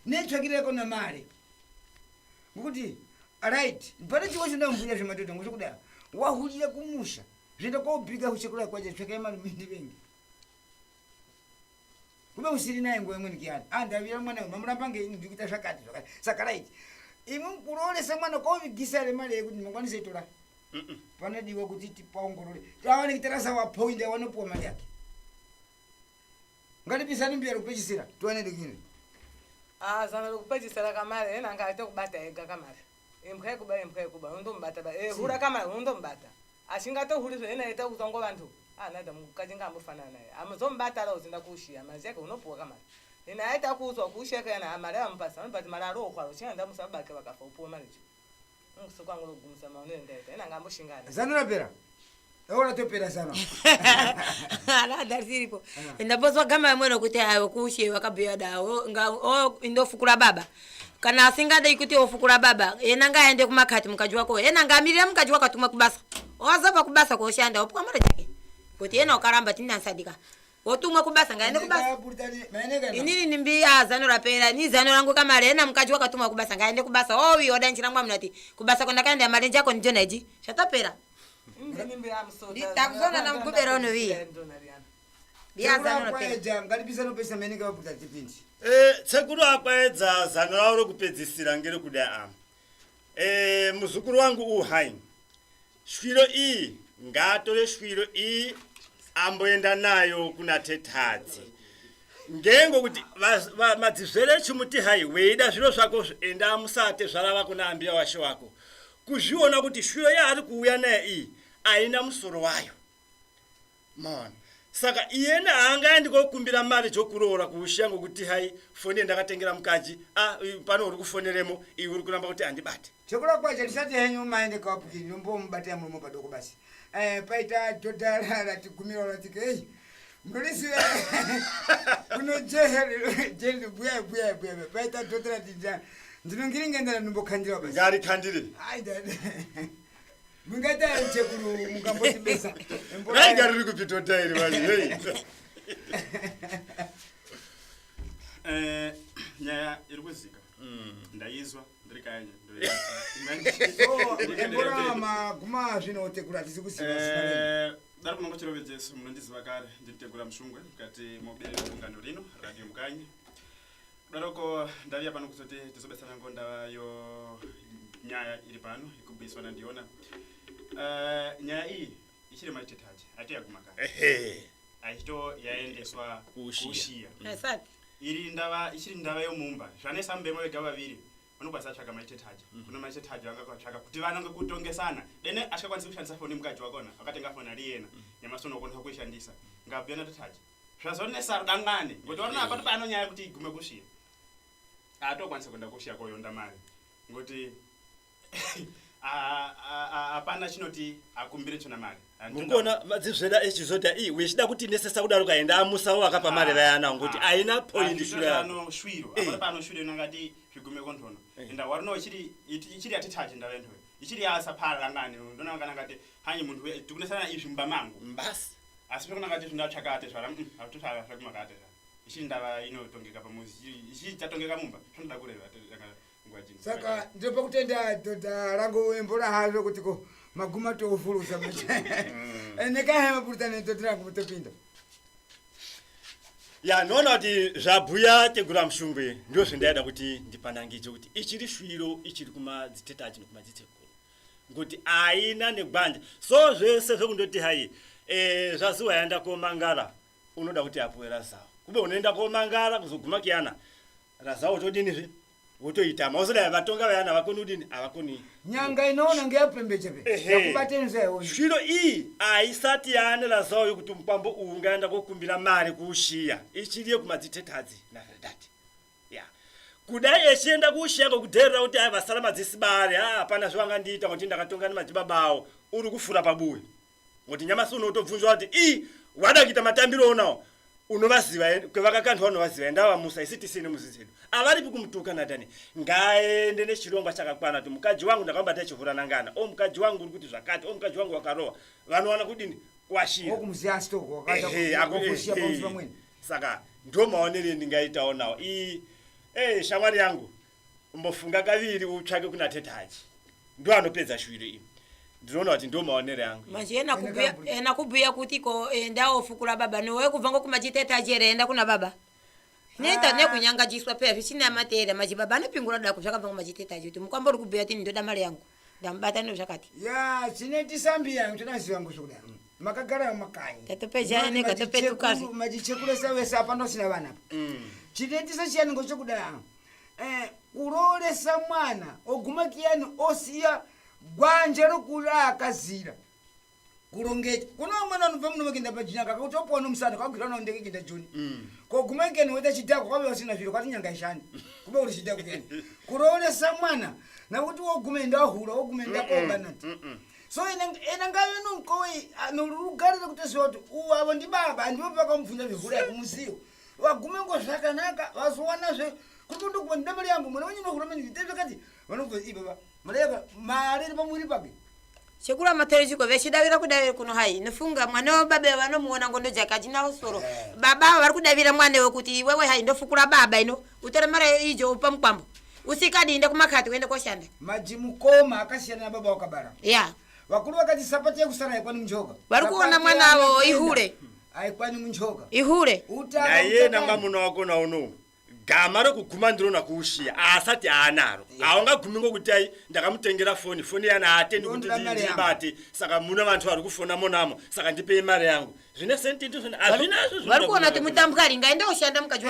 Netsvakireko na mari. Ngokuti right, pane chiwo chinambuya zvematoto ngokuda. Wahulira kumusha. Zvenda kobika kuchekula kwaje tsvaka mari mindi vengi. Kuba usiri naye ngwe mwini kiyani. Ndavira mwana mamuramba ngeni ndikuita zvakati. Saka right. Imwe kurolesa mwana kovigisa mari yekuti mangwanise tora. Panodiwa kuti tipaongorore. Tawane kutarasa wa point wanopuwa mari yake. Ngatipisani mbiyaro kupechisira tuwane dikini. Zana kupechisira kamari nanga aite kubata ega kamari. Imkhe kuba undombata hura kamari undombata. Ashingato hulizo ena ita kuzongo vantu. Nada mukajinga amufana naye. Amazombata la uzinda kushia mazeke unopuwa kamari. Ina aita kuzwa kusheka na amari ampasa anopati mararo kwaro chinda musabake bakafa upuwa mari. Ngisuka ngolo gumsa maone ndeta. Ena ngambushingana. Zanura pera. Ahora te pera sana. Ala darsiripo. Ndabozwa kama mweno kuti ayo kushie wakabia dawo indofukura baba. Kana asingada ikuti ofukura baba. Ena ngaende kumakati mkaji wako. Ena ngamirira mkaji wako atuma kubasa. Ozava kubasa ko shanda opuwa mara jake. Kuti ena okaramba tinda nsadika. Otumwa kubasa ngaende kubasa. Inini nimbia zanura pera ni zanura rangu kama ena mkaji wako atuma kubasa ngaende kubasa. Owi odanchira mwa mnati. Kubasa konda kaende amarenja ko njoneji. Shatapera. Takuzona na mkubera ono via. Biaza ono pera. Ngalibisa no pesa meneka waputa chipindi. Tsekuru akwaedza zano rauro kupedzisira ngere kuda muzukuru wangu hai. Shwiro iyi ngatore shwiro iyi amboenda nayo kuna tetadzi. Ngengo kuti madzizvere chimuti hai weida zviro zvako enda musate zvarava kuna ambia washo wako. Kuzviona kuti shwiro yari kuuya naye iyi aina musoro wayo. Man. Saka iyena angaendi kokumbira mari jokuroora kuushango kuti hai foni ndakatengera mukaji pano uri kufoneremo iwe uri kuramba kuti andibate. Chokora kwaje lisati henyu maende kapuki nyombo mbate ya mulomo padoko basi. Paita totala lati kumiro lati kei. Mulisi kuno jeli buya paita totala tija. Ndinongiri ngenda numbo khandira basi. Ngari khandire. Dad. Mungata chekuru mukamboti besa. Ngai ngari uri kupitota iri bali. Nyaya iri kuzika. Ndaizwa ndrikanya. Embora maguma zvinotekura tisikusima. Dari kuno chirovejesu munondiziva kare ndiritegura mushungwe mukati moberera gungano rino radio Mukanyi. Daroko ndavia pano kuzoti tisobesana ngonda yo nyaya iri pano ikubiswa na ndiona. Nyaya iyi ichiri maitetaje ati yagumaka. Aito yaendeswa kushia. Esati. Ichiri ndava yomumba. Zvanesa mbemo vega vaviri. Vanokwanisa tsvaka maitetaje. Kuna maitetaje vangakatsvaka kuti vanonge kutongesana. Dene asikakwanisa kushandisa foni mukaji wakona. Akatenga foni ari yena. Nyamasono ukwanisa kuishandisa. Ngabvena tetaje. Zvazonesa rudangane. Ngoti varona apa pano nyaya kuti igume kushia. Atokwanisa kuenda kushia koyonda mari. Ngoti apana chinoti akumbire chona mari. Mukona madzizvera echizota wechida kuti nesesa kudaro kaenda amusawo akapa mari vayana ngoti aina point shura. Ano shwiro. Apa pano shwiro nangati zvigume kontono. Enda warino ichiri atitaje ndavendo. Ichiri asaphala langane. Ndona ngati hanyi muntu tikunesana izvimba mangu. Mbasi. Asi pekona ngati zvindachakate zvara atotala zvakumakate. Ichiri ndava inotongeka pamuzi. Ichiri tatongeka mumba. Zvinoda kureva ngwajini. Saka ndopa kutenda dota rango embora hazvo kuti ko maguma tofurusa macha. Nekahe mapurutane dota rango mutopinda. Ya nona kuti zvabuya tegura mushungwe ndio zvindaida kuti ndipanangije kuti ichiri shwiro ichiri kuma dzitetaji nekuma dzitsekuru. Ngoti aina negwanja. So zvese zvekundoti hai zvaziwa yanda komangara unoda kuti apoera zawo. Kube unoenda komangara kuzoguma kiyana. Razawo todini zvi? Wotoitama usida vatonga vayana vakoni udini avakoni. Nyanga inoona ngeyapembeche pe. Yakubatenza yona. Shwiro iyi aisati yana razawo yokuti mupambo ungaenda kokumbira mari kuushiya. Ichiriye kumadzitetaji na dati. Ya. Kudai echienda kuushiya kokudherera kuti ai vasara madzisibari hapana zvanga ndiita kuti ndakatonga ni majibabawo uri kufura pabuwe. ngoti nyama suno utovunzwa kuti wada kita matambiro onawo unovaziva kwevakakantwa unovaziva ndawa musa isitisini muzizedu avaripi kumutuka natani ngaende nechirongwa chakakwana kuti mukaji wangu ndakambata chihuranangana mukaji wangu uri kuti zvakati mukaji wangu wakarowa vanowana kudini kwashira saka ndo maonero ndingaitawo nawo shamwari yangu mbofunga kaviri utsvake kuna tetaji ndo anopedza shwiro ino ndinoona kuti ndo maonero yangu manje ena kubhuya kuti ko ndaofukura baba nowe kubva ngokumachitetaji ere enda kuna baba neta nekunyangadiswa pera zvisina matera maji baba anopingura dako zvakabva ngomachitetaji kuti mukwamba uri kubhuya kuti ndoda mari yangu ndambata nezvakati ya chinetisambia ntonaziva ngozvokuda makagara mumakanyi tatopejane katopetukazi majichekulesa wese apa ndosina vana apa chinetisa chiyani ngochokuda kurolesa mwana oguma kiyani osiya gwanje rokula akazira kurongeti kuno mwana unobva muno makenda pajinyanga kuti opona umusana kwagwira nawo ndeke kenda joni koguma kiyani weta chidhako kwabe wasina zviro kwati nyanga ishandi kuba uri chidhako kiyani kurolesa mwana nakuti wogume ndahura wogume ndakonganati so ena ngayo nonkowe nolugarira kuteziwa kuti uwavo ndi baba ndivo pakamubvunza zvihura yakumuziwo wagume ngozvakanaka vazowanazve kuti ndokuma ndida mari yangu mwana wanyina hura mani tezvakati vanobva ibaba mari yaka mari iri pamwiri pake chekula materi chiko vechidavira kudavira kuno hai nofunga mwana wababe vanomuona ngondo jakati nawo soro baba vari kudavira mwana wekuti wewe hai ndofukura baba ino utore mari ijo pamukwambo usikadinde kumakati uende koshanda majimukoma akasiyana na baba wakabara vakuru vakati sapati yekusara aikwani munjoka vari kuona mwanavo ihure aikwani munjoka ihure naye nanga muno wakona uno gama rokuguma ndiriona kuushiya asati aanaro aungagumi ngokuti ai ndakamutengera foni yana haatendi kuti ndibate saka muna vantu vari kufona monamo saka ndipei mari yangu zvine sentiti hazvinazvo vari kuona kuti mutambukari ngaenda kushanda mukadzi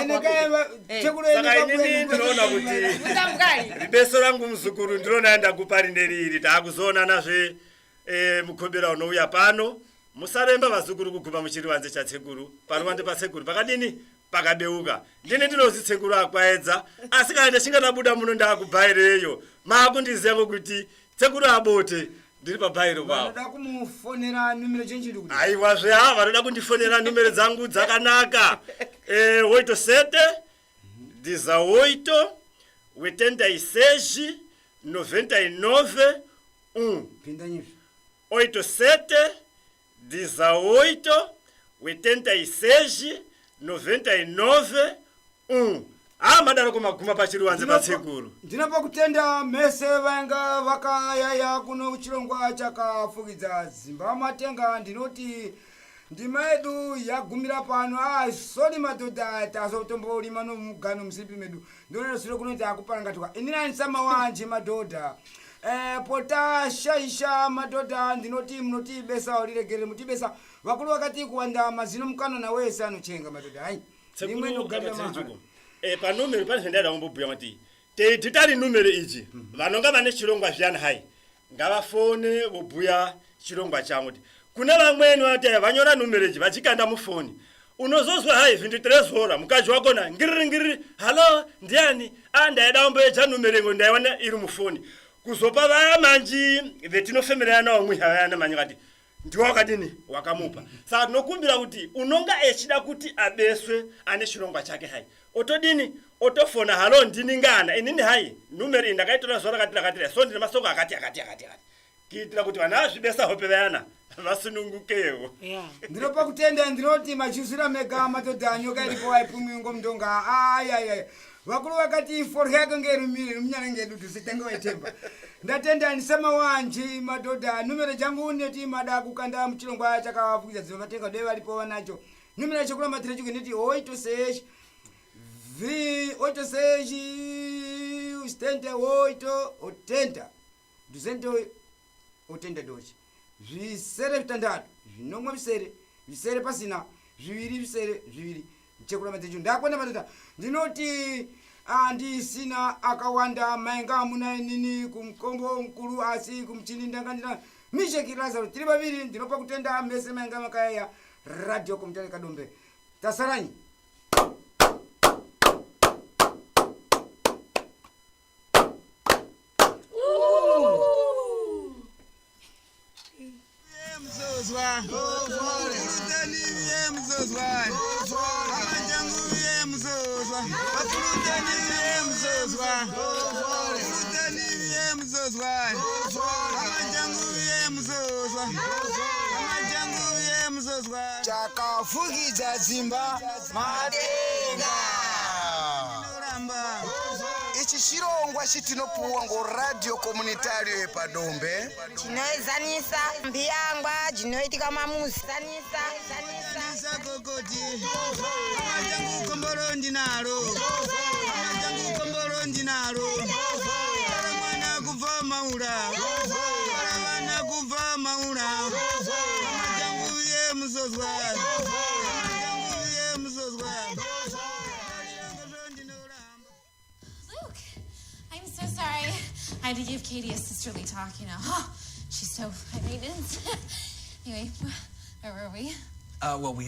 saka inini ndinoona kuti beso rangu muzukuru ndinoona ndakupa rinderiri taakuzoonanazve mukombera unouya pano musaremba vazukuru kuguma muchirivanze chatsekuru paruvanze pasekuru pakadini pakabeuka ndini ndinozitsekuru akwaedza asi kana ndachingadabuda muno ndaakubhaireyo maakundiziva kuti tsekuru abote ndiri pabhairo kwavo vanoda kumufonera numero chenjiri kuti aiwazve vanoda kundifonera numero dzangu dzakanaka 87 18 86 99 pinda nyizvo 87 18 86 99 madaroko maguma pachiriwanze patsekuru ndinopa kutenda mese vainga vakayaya kuno chirongwa chakafukidza dzimba matenga ndinoti ndima yedu yagumira pano sori madhodha tazotombolima nomugano musipi medu ndionera siro kunoti akuparangatikwa ininanisama wanje madhodha potashaisha madhodha ndinoti munotibesa oliregere mutibesa vakuru vakati kuwanda mazino mukano nawese anochenga madhodha hai nimwe nogarira mahala panumero pane zvendada kumbobhuya kuti titari numero ichi vanonga vane chirongwa zviyani hai ngavafone vobhuya chirongwa changu kuti kuna vamweni vati vanyora numero ichi vachikanda mufoni unozozwa hai 23 zora mukadzi wakona ngiriri halo ndiani ndaida kumboedza numero ingo ndaiwana iri mufoni kuzopa vaya manji vetinofemerana nawo mwihayana manyi kati ndiwo wakadini wakamupa saka tinokumbira kuti unonga echida kuti abeswe ane chirongwa chake hai otodini otofona halo ndini ngana inini hai numero iyi ndakaitora zuva rakatira so ndine masoko akati kuitira kuti vana vazvibesa hope vayana vasunungukewo ndinopa kutenda ndinoti machizira mega madhodha anyoka iripo waipumwingo mndonga ayaya vakuru vakati fori yake ngerumiri rumnyana ngedu tusitenge wetemba ndatenda ndisema wanji madhodha numero changu neti mada kukanda muchirongwa chakafukidza dzimba matenga dai varipo vanacho numero chakula matire chiko neti 86 80 80 dochi zvisere vitandatu zvinomwe visere pasina zviviri visere zviviri chekula matecho ndakwenda matata ndinoti andisina akawanda mainga muna nini kumkombo mkuru asi kumchini ndangandina misheki Lazaro tiri vaviri ndinopa kutenda mese mainga makaya radio komtale kadombe tasaranyi Bafuluteni biye mzozwa. Bafuluteni biye mzozwa. Amajangu biye mzozwa. Amajangu biye mzozwa. Chaka fukidza dzimba matenga. Ichi Chirongwa chitinopuwa ngo radio communitario yepadombe chinoezanisa mbiyangwa chinoitika mamuzi zanisa kokoti amajangu komboro ndinalo amajangu komboro ndinalo para mwana kuva maula para mwana kuva maula amajangu ye muzozwa amajangu ye muzozwa. I'm so sorry. I had to give Katie a sisterly talk, you know. Oh, she's so high maintenance. Anyway, where were we? Well, we